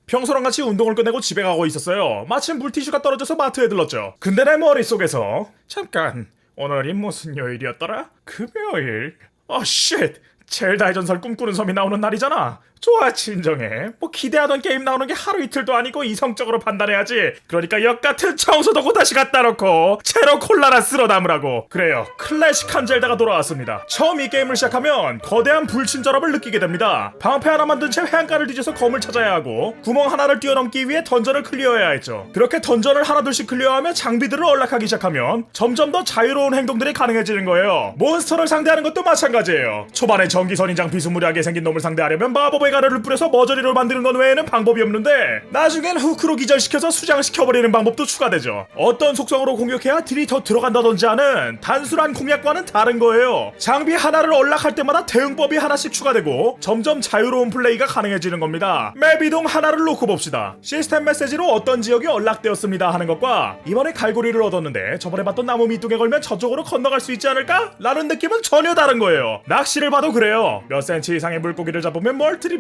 평소랑 같이 운동을 끝내고 집에 가고 있었어요. 마침 물티슈가 떨어져서 마트에 들렀죠. 근데 내 머릿속에서 잠깐, 오늘이 무슨 요일이었더라? 금요일? 쉣! 젤다의 전설 꿈꾸는 섬이 나오는 날이잖아. 좋아, 진정해. 뭐 기대하던 게임 나오는 게 하루 이틀도 아니고 이성적으로 판단해야지. 그러니까 역같은 청소도구 다시 갖다 놓고 제로 콜라나 쓸어 담으라고. 그래요, 클래식한 젤다가 돌아왔습니다. 처음 이 게임을 시작하면 거대한 불친절함을 느끼게 됩니다. 방패 하나 만든 채 해안가를 뒤져서 검을 찾아야 하고 구멍 하나를 뛰어넘기 위해 던전을 클리어해야 했죠. 그렇게 던전을 하나둘씩 클리어하며 장비들을 언락하기 시작하면 점점 더 자유로운 행동들이 가능해지는 거예요. 몬스터를 상대하는 것도 마찬가지예요. 초반에 전기선인장 비스무리하게 생긴 놈을 상대하려면 마법의 가루를 뿌려서 머저리로 만드는 것 외에는 방법이 없는데, 나중엔 후크로 기절시켜서 수장시켜버리는 방법도 추가되죠. 어떤 속성으로 공격해야 딜이 더 들어간다든지 하는 단순한 공략과는 다른 거예요. 장비 하나를 언락할 때마다 대응법이 하나씩 추가되고 점점 자유로운 플레이가 가능해지는 겁니다. 맵 이동 하나를 놓고 봅시다. 시스템 메시지로 어떤 지역이 언락되었습니다 하는 것과 이번에 갈고리를 얻었는데 저번에 봤던 나무 밑둥에 걸면 저쪽으로 건너갈 수 있지 않을까? 라는 느낌은 전혀 다른 거예요. 낚시를 봐도 그래요. 몇 센치 이상의 물고기를 잡으면 뭘 드립니다.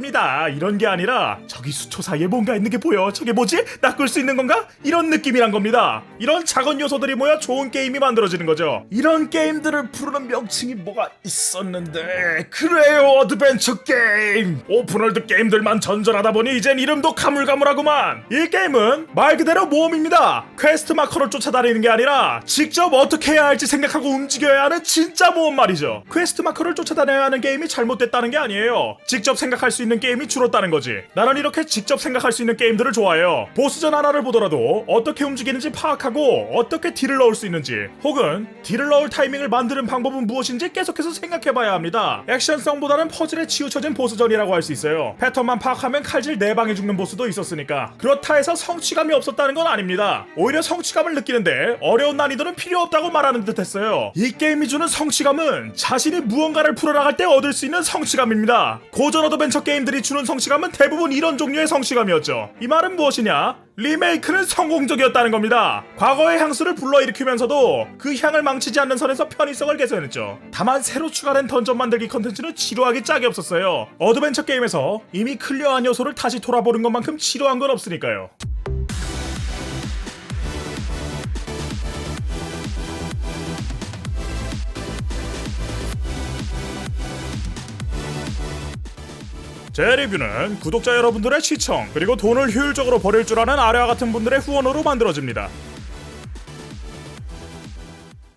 이런 게 아니라 저기 수초 사이에 뭔가 있는 게 보여. 저게 뭐지? 낚을 수 있는 건가? 이런 느낌이란 겁니다. 이런 작은 요소들이 모여 좋은 게임이 만들어지는 거죠. 이런 게임들을 부르는 명칭이 뭐가 있었는데, 그래요, 어드벤처 게임. 오픈월드 게임들만 전전하다 보니 이젠 이름도 가물가물하구만. 이 게임은 말 그대로 모험입니다. 퀘스트 마커를 쫓아다니는 게 아니라 직접 어떻게 해야 할지 생각하고 움직여야 하는 진짜 모험 말이죠. 퀘스트 마커를 쫓아다녀야 하는 게임이 잘못됐다는 게 아니에요. 직접 생각할 수 있는 게임이 줄었다는 거지. 나는 이렇게 직접 생각할 수 있는 게임들을 좋아해요. 보스전 하나를 보더라도 어떻게 움직이는지 파악하고 어떻게 딜을 넣을 수 있는지, 혹은 딜을 넣을 타이밍을 만드는 방법은 무엇인지 계속해서 생각해봐야 합니다. 액션성보다는 퍼즐에 치우쳐진 보스전이라고 할 수 있어요. 패턴만 파악하면 칼질 4방에 죽는 보스도 있었으니까. 그렇다 해서 성취감이 없었다는 건 아닙니다. 오히려 성취감을 느끼는데 어려운 난이도는 필요 없다고 말하는 듯 했어요. 이 게임이 주는 성취감은 자신이 무언가를 풀어나갈 때 얻을 수 있는 성취감입니다. 고전 어드벤처 게임들이 주는 성취감은 대부분 이런 종류의 성취감이었죠. 이 말은 무엇이냐? 리메이크는 성공적이었다는 겁니다. 과거의 향수를 불러일으키면서도 그 향을 망치지 않는 선에서 편의성을 개선했죠. 다만 새로 추가된 던전 만들기 컨텐츠는 지루하기 짝이 없었어요. 어드벤처 게임에서 이미 클리어한 요소를 다시 돌아보는 것만큼 지루한 건 없으니까요. 제 리뷰는 구독자 여러분들의 시청, 그리고 돈을 효율적으로 버릴 줄 아는 아래와 같은 분들의 후원으로 만들어집니다.